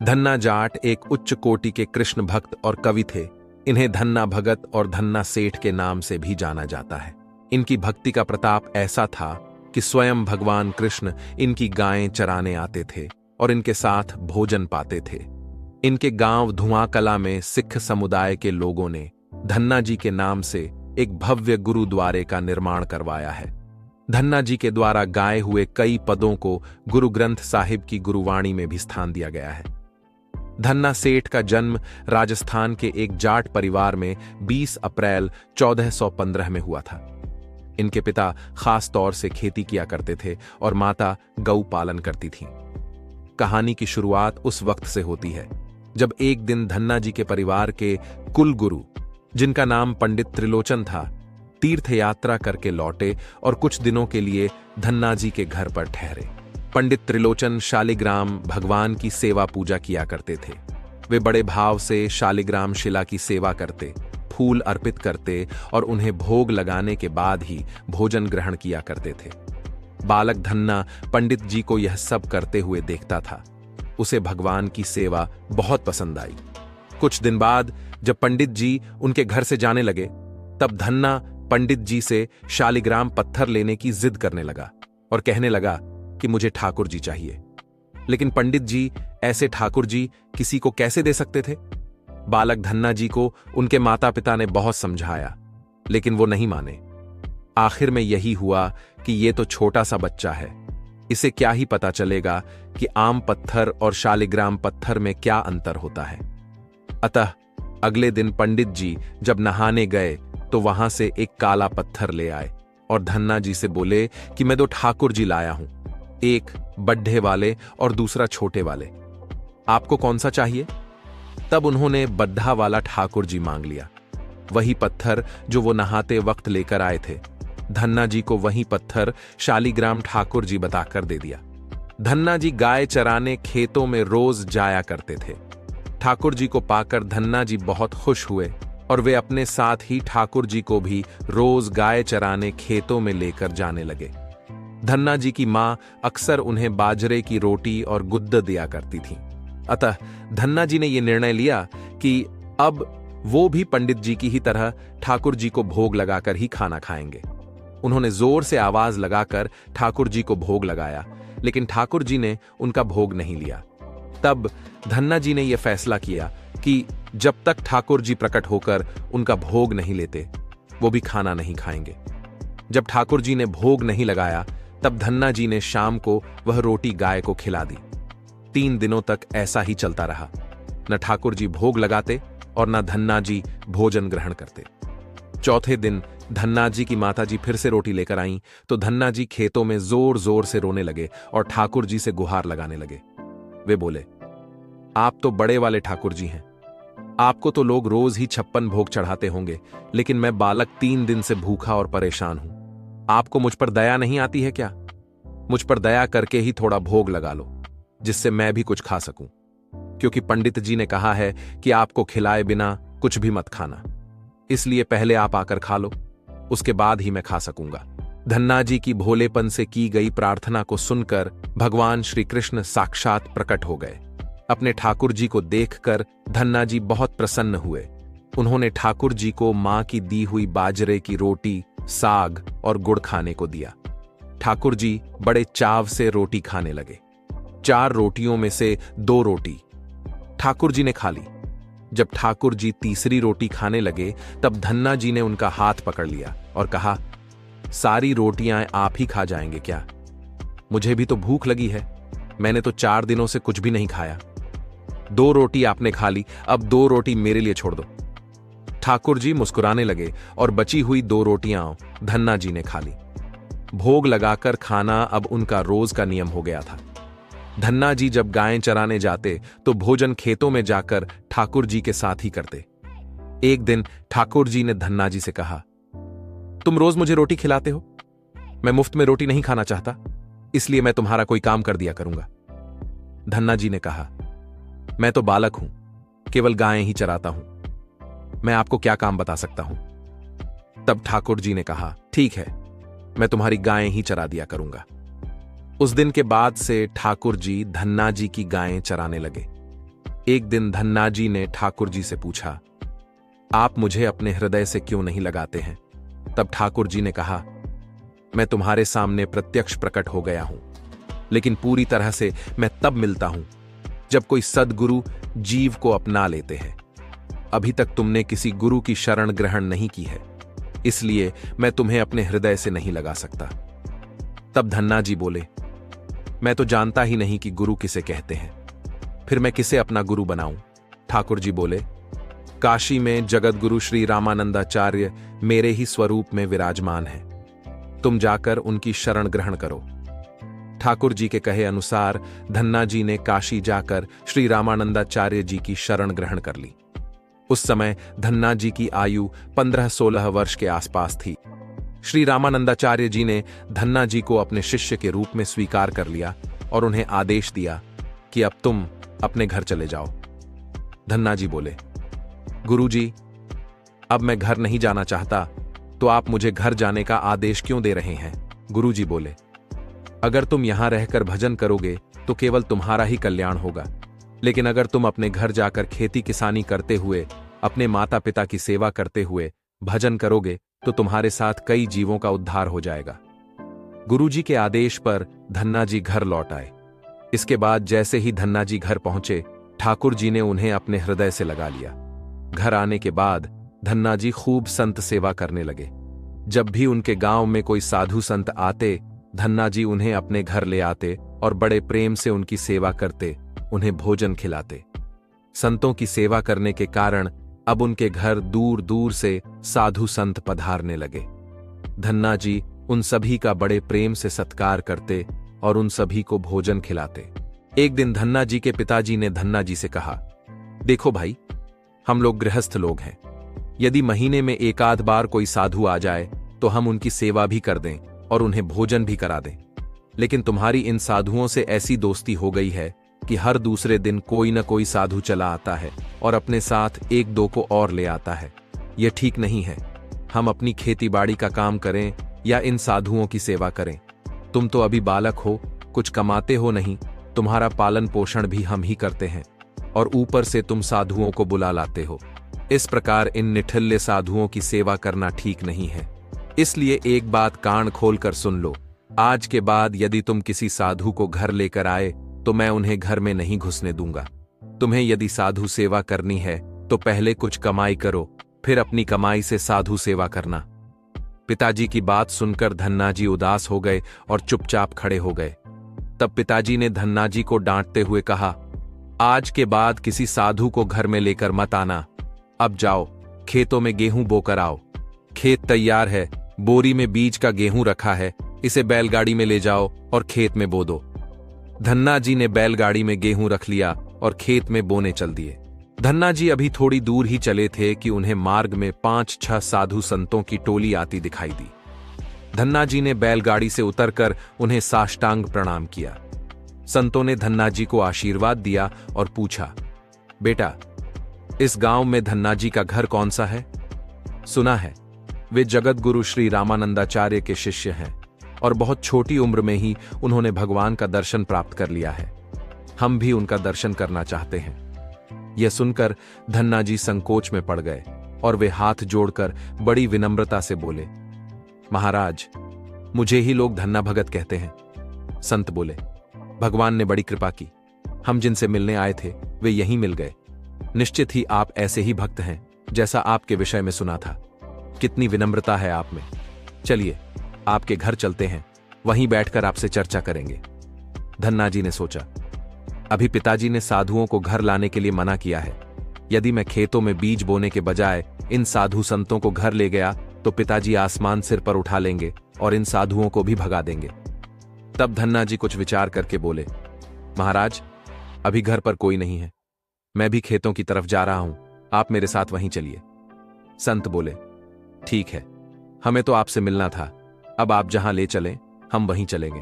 धन्ना जाट एक उच्च कोटि के कृष्ण भक्त और कवि थे। इन्हें धन्ना भगत और धन्ना सेठ के नाम से भी जाना जाता है। इनकी भक्ति का प्रताप ऐसा था कि स्वयं भगवान कृष्ण इनकी गायें चराने आते थे और इनके साथ भोजन पाते थे। इनके गांव धुआं कला में सिख समुदाय के लोगों ने धन्ना जी के नाम से एक भव्य गुरुद्वारे का निर्माण करवाया है। धन्ना जी के द्वारा गाए हुए कई पदों को गुरु ग्रंथ साहिब की गुरुवाणी में भी स्थान दिया गया है। धन्ना सेठ का जन्म राजस्थान के एक जाट परिवार में 20 अप्रैल 1415 में हुआ था। इनके पिता खास तौर से खेती किया करते थे और माता गौ पालन करती थीं। कहानी की शुरुआत उस वक्त से होती है जब एक दिन धन्ना जी के परिवार के कुल गुरु, जिनका नाम पंडित त्रिलोचन था, तीर्थ यात्रा करके लौटे और कुछ दिनों के लिए धन्ना जी के घर पर ठहरे। पंडित त्रिलोचन शालिग्राम भगवान की सेवा पूजा किया करते थे। वे बड़े भाव से शालिग्राम शिला की सेवा करते, फूल अर्पित करते और उन्हें भोग लगाने के बाद ही भोजन ग्रहण किया करते थे। बालक धन्ना पंडित जी को यह सब करते हुए देखता था। उसे भगवान की सेवा बहुत पसंद आई। कुछ दिन बाद जब पंडित जी उनके घर से जाने लगे, तब धन्ना पंडित जी से शालिग्राम पत्थर लेने की जिद करने लगा और कहने लगा कि मुझे ठाकुर जी चाहिए। लेकिन पंडित जी ऐसे ठाकुर जी किसी को कैसे दे सकते थे? बालक धन्ना जी को उनके माता पिता ने बहुत समझाया, लेकिन वो नहीं माने। आखिर में यही हुआ कि ये तो छोटा सा बच्चा है, इसे क्या ही पता चलेगा कि आम पत्थर और शालिग्राम पत्थर में क्या अंतर होता है। अतः अगले दिन पंडित जी जब नहाने गए तो वहां से एक काला पत्थर ले आए और धन्ना जी से बोले कि मैं दो ठाकुर जी लाया हूं, एक बड्ढे वाले और दूसरा छोटे वाले, आपको कौन सा चाहिए? तब उन्होंने बड्ढा वाला ठाकुर जी मांग लिया, वही पत्थर जो वो नहाते वक्त लेकर आए थे। धन्ना जी को वही पत्थर शालिग्राम ठाकुर जी बताकर दे दिया। धन्ना जी गाय चराने खेतों में रोज जाया करते थे। ठाकुर जी को पाकर धन्ना जी बहुत खुश हुए और वे अपने साथ ही ठाकुर जी को भी रोज गाय चराने खेतों में लेकर जाने लगे। धन्ना जी की मां अक्सर उन्हें बाजरे की रोटी और गुद्द दिया करती थी। अतः धन्ना जी ने यह निर्णय लिया कि अब वो भी पंडित जी की ही तरह ठाकुर जी को भोग लगाकर ही खाना खाएंगे। उन्होंने जोर से आवाज लगाकर ठाकुर जी को भोग लगाया, लेकिन ठाकुर जी ने उनका भोग नहीं लिया। तब धन्ना जी ने यह फैसला किया कि जब तक ठाकुर जी प्रकट होकर उनका भोग नहीं लेते, वो भी खाना नहीं खाएंगे। जब ठाकुर जी ने भोग नहीं लगाया, तब धन्ना जी ने शाम को वह रोटी गाय को खिला दी। 3 दिनों तक ऐसा ही चलता रहा। न ठाकुर जी भोग लगाते और न धन्ना जी भोजन ग्रहण करते। चौथे दिन धन्ना जी की माता जी फिर से रोटी लेकर आईं तो धन्ना जी खेतों में जोर जोर से रोने लगे और ठाकुर जी से गुहार लगाने लगे। वे बोले, आप तो बड़े वाले ठाकुर जी हैं, आपको तो लोग रोज ही 56 भोग चढ़ाते होंगे, लेकिन मैं बालक 3 दिन से भूखा और परेशान हूं। आपको मुझ पर दया नहीं आती है क्या? मुझ पर दया करके ही थोड़ा भोग लगा लो, जिससे मैं भी कुछ खा सकूं, क्योंकि पंडित जी ने कहा है कि आपको खिलाए बिना कुछ भी मत खाना। इसलिए पहले आप आकर खा लो, उसके बाद ही मैं खा सकूंगा। धन्ना जी की भोलेपन से की गई प्रार्थना को सुनकर भगवान श्री कृष्ण साक्षात प्रकट हो गए। अपने ठाकुर जी को देखकर धन्ना जी बहुत प्रसन्न हुए। उन्होंने ठाकुर जी को मां की दी हुई बाजरे की रोटी, साग और गुड़ खाने को दिया। ठाकुर जी बड़े चाव से रोटी खाने लगे। 4 रोटियों में से 2 रोटी ठाकुर जी ने खा ली। जब ठाकुर जी तीसरी रोटी खाने लगे, तब धन्ना जी ने उनका हाथ पकड़ लिया और कहा, सारी रोटियां आप ही खा जाएंगे क्या? मुझे भी तो भूख लगी है, मैंने तो 4 दिनों से कुछ भी नहीं खाया। 2 रोटी आपने खा ली, अब 2 रोटी मेरे लिए छोड़ दो। ठाकुर जी मुस्कुराने लगे और बची हुई 2 रोटियां धन्ना जी ने खा ली। भोग लगाकर खाना अब उनका रोज का नियम हो गया था। धन्ना जी जब गायें चराने जाते तो भोजन खेतों में जाकर ठाकुर जी के साथ ही करते। एक दिन ठाकुर जी ने धन्ना जी से कहा, तुम रोज मुझे रोटी खिलाते हो, मैं मुफ्त में रोटी नहीं खाना चाहता, इसलिए मैं तुम्हारा कोई काम कर दिया करूंगा। धन्ना जी ने कहा, मैं तो बालक हूं, केवल गायें ही चराता हूं, मैं आपको क्या काम बता सकता हूं। तब ठाकुर जी ने कहा, ठीक है, मैं तुम्हारी गायें ही चरा दिया करूंगा। उस दिन के बाद से ठाकुर जी धन्ना जी की गायें चराने लगे। एक दिन धन्ना जी ने ठाकुर जी से पूछा, आप मुझे अपने हृदय से क्यों नहीं लगाते हैं? तब ठाकुर जी ने कहा, मैं तुम्हारे सामने प्रत्यक्ष प्रकट हो गया हूं, लेकिन पूरी तरह से मैं तब मिलता हूं जब कोई सद्गुरु जीव को अपना लेते हैं। अभी तक तुमने किसी गुरु की शरण ग्रहण नहीं की है, इसलिए मैं तुम्हें अपने हृदय से नहीं लगा सकता। तब धन्ना जी बोले, मैं तो जानता ही नहीं कि गुरु किसे कहते हैं, फिर मैं किसे अपना गुरु बनाऊं? ठाकुर जी बोले, काशी में जगत गुरु श्री रामानंदाचार्य मेरे ही स्वरूप में विराजमान हैं। तुम जाकर उनकी शरण ग्रहण करो। ठाकुर जी के कहे अनुसार धन्ना जी ने काशी जाकर श्री रामानंदाचार्य जी की शरण ग्रहण कर ली। उस समय धन्ना जी की आयु 15-16 वर्ष के आसपास थी। श्री रामानंदाचार्य जी ने धन्ना जी को अपने शिष्य के रूप में स्वीकार कर लिया और उन्हें आदेश दिया कि अब तुम अपने घर चले जाओ। धन्ना जी बोले, गुरुजी, अब मैं घर नहीं जाना चाहता, तो आप मुझे घर जाने का आदेश क्यों दे रहे हैं? गुरुजी बोले, अगर तुम यहां रहकर भजन करोगे तो केवल तुम्हारा ही कल्याण होगा, लेकिन अगर तुम अपने घर जाकर खेती किसानी करते हुए, अपने माता पिता की सेवा करते हुए भजन करोगे तो तुम्हारे साथ कई जीवों का उद्धार हो जाएगा। गुरुजी के आदेश पर धन्ना जी घर लौट आए। इसके बाद जैसे ही धन्ना जी घर पहुंचे, ठाकुर जी ने उन्हें अपने हृदय से लगा लिया। घर आने के बाद धन्ना जी खूब संत सेवा करने लगे। जब भी उनके गांव में कोई साधु संत आते, धन्ना जी उन्हें अपने घर ले आते और बड़े प्रेम से उनकी सेवा करते, उन्हें भोजन खिलाते। संतों की सेवा करने के कारण अब उनके घर दूर दूर से साधु संत पधारने लगे। धन्ना जी उन सभी का बड़े प्रेम से सत्कार करते और उन सभी को भोजन खिलाते। एक दिन धन्ना जी के पिताजी ने धन्ना जी से कहा, देखो भाई, हम लोग गृहस्थ लोग हैं। यदि महीने में एक आध बार कोई साधु आ जाए तो हम उनकी सेवा भी कर दें और उन्हें भोजन भी करा दें, लेकिन तुम्हारी इन साधुओं से ऐसी दोस्ती हो गई है कि हर दूसरे दिन कोई न कोई साधु चला आता है और अपने साथ एक दो को और ले आता है। यह ठीक नहीं है। हम अपनी खेती बाड़ी का काम करें या इन साधुओं की सेवा करें। तुम तो अभी बालक हो, कुछ कमाते हो नहीं, तुम्हारा पालन पोषण भी हम ही करते हैं और ऊपर से तुम साधुओं को बुला लाते हो। इस प्रकार इन निठल्ले साधुओं की सेवा करना ठीक नहीं है। इसलिए एक बात कान खोलकर सुन लो, आज के बाद यदि तुम किसी साधु को घर लेकर आए तो मैं उन्हें घर में नहीं घुसने दूंगा। तुम्हें यदि साधु सेवा करनी है तो पहले कुछ कमाई करो, फिर अपनी कमाई से साधु सेवा करना। पिताजी की बात सुनकर धन्ना जी उदास हो गए और चुपचाप खड़े हो गए। तब पिताजी ने धन्ना जी को डांटते हुए कहा, आज के बाद किसी साधु को घर में लेकर मत आना। अब जाओ, खेतों में गेहूं बोकर आओ। खेत तैयार है, बोरी में बीज का गेहूं रखा है, इसे बैलगाड़ी में ले जाओ और खेत में बो दो। धन्ना जी ने बैलगाड़ी में गेहूं रख लिया और खेत में बोने चल दिए। धन्ना जी अभी थोड़ी दूर ही चले थे कि उन्हें मार्ग में 5-6 साधु संतों की टोली आती दिखाई दी। धन्ना जी ने बैलगाड़ी से उतरकर उन्हें साष्टांग प्रणाम किया। संतों ने धन्ना जी को आशीर्वाद दिया और पूछा, बेटा, इस गांव में धन्ना जी का घर कौन सा है? सुना है वे जगत गुरु श्री रामानंदाचार्य के शिष्य हैं और बहुत छोटी उम्र में ही उन्होंने भगवान का दर्शन प्राप्त कर लिया है। हम भी उनका दर्शन करना चाहते हैं। यह सुनकर धन्ना जी संकोच में पड़ गए और वे हाथ जोड़कर बड़ी विनम्रता से बोले, महाराज, मुझे ही लोग धन्ना भगत कहते हैं। संत बोले, भगवान ने बड़ी कृपा की, हम जिनसे मिलने आए थे वे यहीं मिल गए। निश्चित ही आप ऐसे ही भक्त हैं जैसा आपके विषय में सुना था। कितनी विनम्रता है आप में। चलिए आपके घर चलते हैं, वहीं बैठकर आपसे चर्चा करेंगे। धन्ना जी ने सोचा, अभी पिताजी ने साधुओं को घर लाने के लिए मना किया है। यदि मैं खेतों में बीज बोने के बजाय इन साधु संतों को घर ले गया तो पिताजी आसमान सिर पर उठा लेंगे और इन साधुओं को भी भगा देंगे। तब धन्ना जी कुछ विचार करके बोले, महाराज, अभी घर पर कोई नहीं है, मैं भी खेतों की तरफ जा रहा हूं, आप मेरे साथ वहीं चलिए। संत बोले, ठीक है, हमें तो आपसे मिलना था, अब आप जहां ले चलें हम वहीं चलेंगे।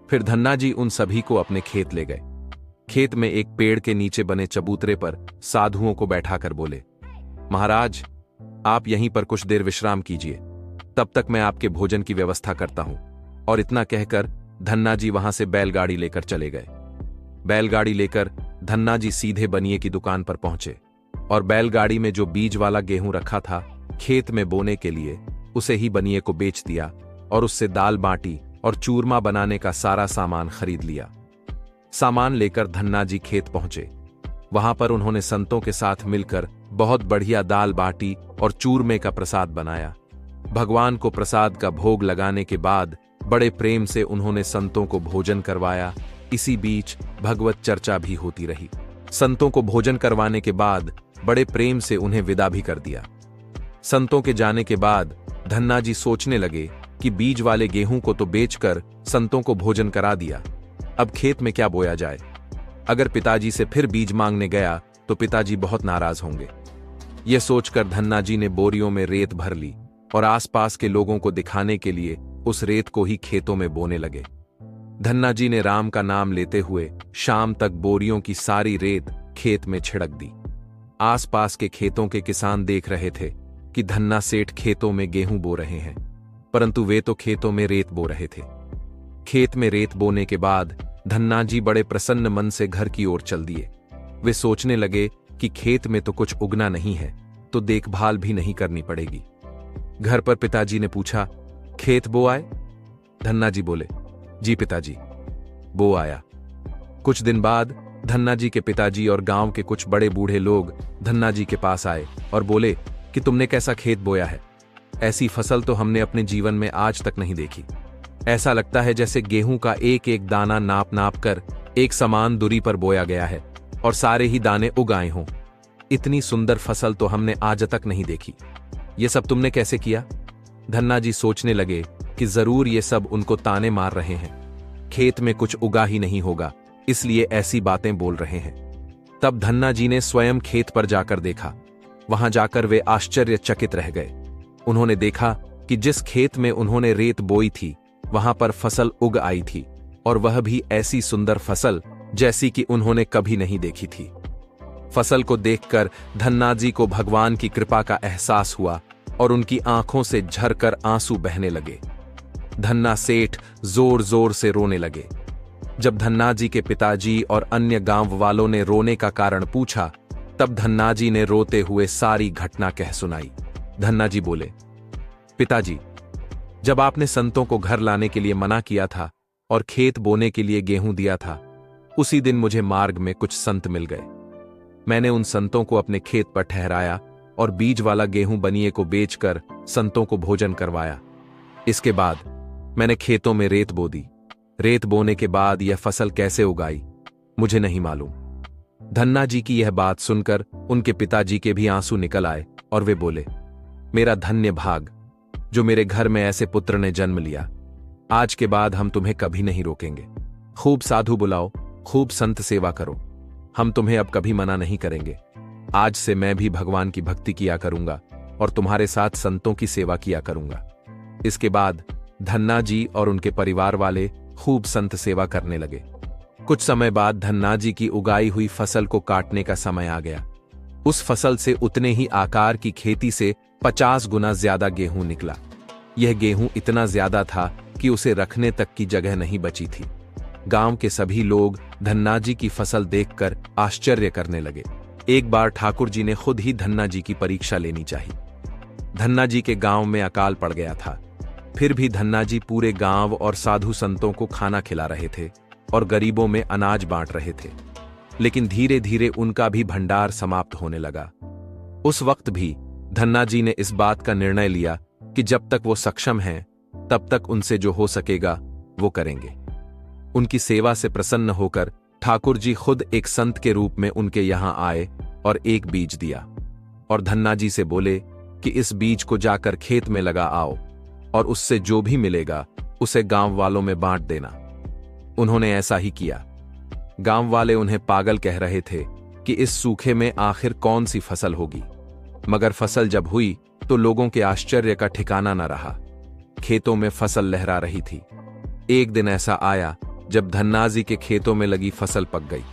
फिर धन्ना जी उन सभी को अपने खेत ले गए। खेत में एक पेड़ के नीचे बने चबूतरे पर साधुओं को बैठाकर बोले, महाराज, आप यहीं पर कुछ देर विश्राम कीजिए, तब तक मैं आपके भोजन की व्यवस्था करता हूं। और इतना कहकर धन्ना जी वहां से बैलगाड़ी लेकर चले गए। बैलगाड़ी लेकर धन्ना जी सीधे बनिए की दुकान पर पहुंचे और बैलगाड़ी में जो बीज वाला गेहूं रखा था खेत में बोने के लिए, उसे ही बनिए को बेच दिया और उससे दाल बाटी और चूरमा बनाने का सारा सामान खरीद लिया। सामान लेकर धन्ना जी खेत पहुंचे। वहां पर उन्होंने संतों के साथ मिलकर बहुत बढ़िया दाल बाटी और चूरमे का प्रसाद बनाया। भगवान को प्रसाद का भोग लगाने के बाद बड़े प्रेम से उन्होंने संतों को भोजन करवाया। इसी बीच भगवत चर्चा भी होती रही। संतों को भोजन करवाने के बाद बड़े प्रेम से उन्हें विदा भी कर दिया। संतों के जाने के बाद धन्ना जी सोचने लगे कि बीज वाले गेहूं को तो बेचकर संतों को भोजन करा दिया, अब खेत में क्या बोया जाए। अगर पिताजी से फिर बीज मांगने गया तो पिताजी बहुत नाराज होंगे। यह सोचकर धन्ना जी ने बोरियों में रेत भर ली और आसपास के लोगों को दिखाने के लिए उस रेत को ही खेतों में बोने लगे। धन्ना जी ने राम का नाम लेते हुए शाम तक बोरियों की सारी रेत खेत में छिड़क दी। आसपास के खेतों के किसान देख रहे थे कि धन्ना सेठ खेतों में गेहूं बो रहे हैं, परंतु वे तो खेतों में रेत बो रहे थे। खेत में रेत बोने के बाद धन्ना जी बड़े प्रसन्न मन से घर की ओर चल दिए। वे सोचने लगे कि खेत में तो कुछ उगना नहीं है, तो देखभाल भी नहीं करनी पड़ेगी। घर पर पिताजी ने पूछा, खेत बो आए? धन्ना जी बोले, जी पिताजी, बो आया। कुछ दिन बाद धन्ना जी के पिताजी और गांव के कुछ बड़े बूढ़े लोग धन्ना जी के पास आए और बोले कि तुमने कैसा खेत बोया है? ऐसी फसल तो हमने अपने जीवन में आज तक नहीं देखी। ऐसा लगता है जैसे गेहूं का एक एक दाना नाप नाप कर एक समान दूरी पर बोया गया है और सारे ही दाने उग आए हों। इतनी सुंदर फसल तो हमने आज तक नहीं देखी। ये सब तुमने कैसे किया? धन्ना जी सोचने लगे कि जरूर ये सब उनको ताने मार रहे हैं। खेत में कुछ उगा ही नहीं होगा, इसलिए ऐसी बातें बोल रहे हैं। तब धन्ना जी ने स्वयं खेत पर जाकर देखा। वहां जाकर वे आश्चर्यचकित रह गए। उन्होंने देखा कि जिस खेत में उन्होंने रेत बोई थी वहां पर फसल उग आई थी, और वह भी ऐसी सुंदर फसल जैसी कि उन्होंने कभी नहीं देखी थी। फसल को देखकर धन्ना जी को भगवान की कृपा का एहसास हुआ और उनकी आंखों से झरकर आंसू बहने लगे। धन्ना सेठ जोर जोर से रोने लगे। जब धन्ना जी के पिताजी और अन्य गांव वालों ने रोने का कारण पूछा, तब धन्ना जी ने रोते हुए सारी घटना कह सुनाई। धन्ना जी बोले, पिताजी, जब आपने संतों को घर लाने के लिए मना किया था और खेत बोने के लिए गेहूं दिया था, उसी दिन मुझे मार्ग में कुछ संत मिल गए। मैंने उन संतों को अपने खेत पर ठहराया और बीज वाला गेहूं बनिए को बेचकर संतों को भोजन करवाया। इसके बाद मैंने खेतों में रेत बो दी। रेत बोने के बाद यह फसल कैसे उगाई मुझे नहीं मालूम। धन्ना जी की यह बात सुनकर उनके पिताजी के भी आंसू निकल आए और वे बोले, मेरा धन्य भाग जो मेरे घर में ऐसे पुत्र ने जन्म लिया। आज के बाद हम तुम्हें कभी नहीं रोकेंगे। खूब साधु बुलाओ, खूब संत सेवा करो, हम तुम्हें अब कभी मना नहीं करेंगे। आज से मैं भी भगवान की भक्ति किया करूंगा और तुम्हारे साथ संतों की सेवा किया करूंगा। इसके बाद धन्ना जी और उनके परिवार वाले खूब संत सेवा करने लगे। कुछ समय बाद धन्ना जी की उगाई हुई फसल को काटने का समय आ गया। उस फसल से उतने ही आकार की खेती से 50 गुना ज्यादा गेहूं निकला। यह गेहूं इतना ज्यादा था कि उसे रखने तक की जगह नहीं बची थी। गांव के सभी लोग धन्ना जी की फसल देखकर आश्चर्य करने लगे। एक बार ठाकुर जी ने खुद ही धन्ना जी की परीक्षा लेनी चाहिए। धन्ना जी के गांव में अकाल पड़ गया था, फिर भी धन्ना जी पूरे गांव और साधु संतों को खाना खिला रहे थे और गरीबों में अनाज बांट रहे थे। लेकिन धीरे धीरे उनका भी भंडार समाप्त होने लगा। उस वक्त भी धन्ना जी ने इस बात का निर्णय लिया कि जब तक वो सक्षम हैं, तब तक उनसे जो हो सकेगा वो करेंगे। उनकी सेवा से प्रसन्न होकर ठाकुर जी खुद एक संत के रूप में उनके यहां आए और एक बीज दिया और धन्ना जी से बोले कि इस बीज को जाकर खेत में लगा आओ और उससे जो भी मिलेगा उसे गांव वालों में बांट देना। उन्होंने ऐसा ही किया। गांव वाले उन्हें पागल कह रहे थे कि इस सूखे में आखिर कौन सी फसल होगी, मगर फसल जब हुई तो लोगों के आश्चर्य का ठिकाना न रहा। खेतों में फसल लहरा रही थी। एक दिन ऐसा आया जब धन्ना जी के खेतों में लगी फसल पक गई।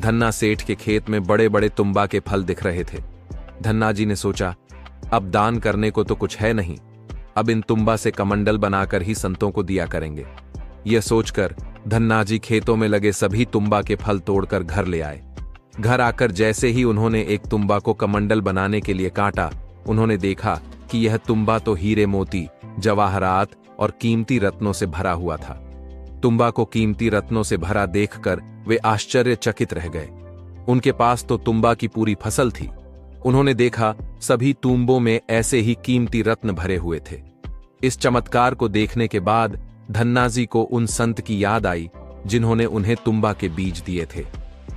धन्ना सेठ के खेत में बड़े बड़े तुम्बा के फल दिख रहे थे। धन्ना जी ने सोचा, अब दान करने को तो कुछ है नहीं, अब इन तुम्बा से कमंडल बनाकर ही संतों को दिया करेंगे। यह सोचकर धन्ना जी खेतों में लगे सभी तुम्बा के फल तोड़कर घर ले आए घर आकर जैसे ही उन्होंने एक तुम्बा को कमंडल बनाने के लिए काटा, उन्होंने देखा कि यह तुम्बा तो हीरे मोती, जवाहरात और कीमती रत्नों से भरा हुआ था। तुम्बा को कीमती रत्नों से भरा देखकर वे आश्चर्यचकित रह गए। उनके पास तो तुम्बा की पूरी फसल थी। उन्होंने देखा सभी तुम्बों में ऐसे ही कीमती रत्न भरे हुए थे। इस चमत्कार को देखने के बाद धन्नाजी को उन संत की याद आई जिन्होंने उन्हें तुम्बा के बीज दिए थे।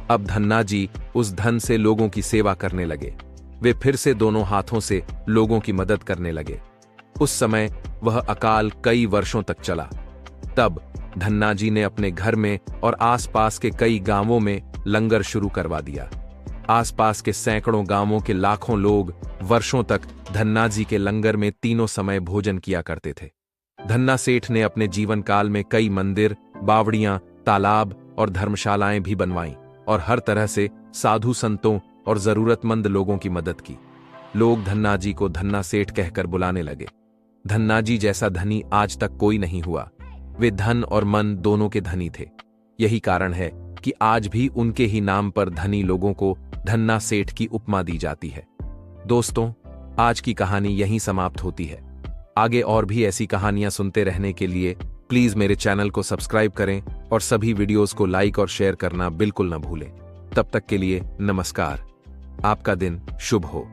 अब धन्नाजी उस धन से लोगों की सेवा करने लगे। वे फिर से दोनों हाथों से लोगों की मदद करने लगे। उस समय वह अकाल कई वर्षों तक चला। तब धन्नाजी ने अपने घर में और आसपास के कई गांवों में लंगर शुरू करवा दिया। आसपास के सैकड़ों गांवों के लाखों लोग वर्षों तक धन्नाजी के लंगर में तीनों समय भोजन किया करते थे। धन्ना सेठ ने अपने जीवन काल में कई मंदिर, बावड़ियां, तालाब और धर्मशालाएं भी बनवाईं और हर तरह से साधु संतों और जरूरतमंद लोगों की मदद की। लोग धन्नाजी को धन्ना सेठ कहकर बुलाने लगे। धन्नाजी जैसा धनी आज तक कोई नहीं हुआ। वे धन और मन दोनों के धनी थे। यही कारण है कि आज भी उनके ही नाम पर धनी लोगों को धन्ना सेठ की उपमा दी जाती है। दोस्तों, आज की कहानी यहीं समाप्त होती है। आगे और भी ऐसी कहानियां सुनते रहने के लिए प्लीज मेरे चैनल को सब्सक्राइब करें और सभी वीडियोस को लाइक और शेयर करना बिल्कुल न भूलें। तब तक के लिए नमस्कार। आपका दिन शुभ हो।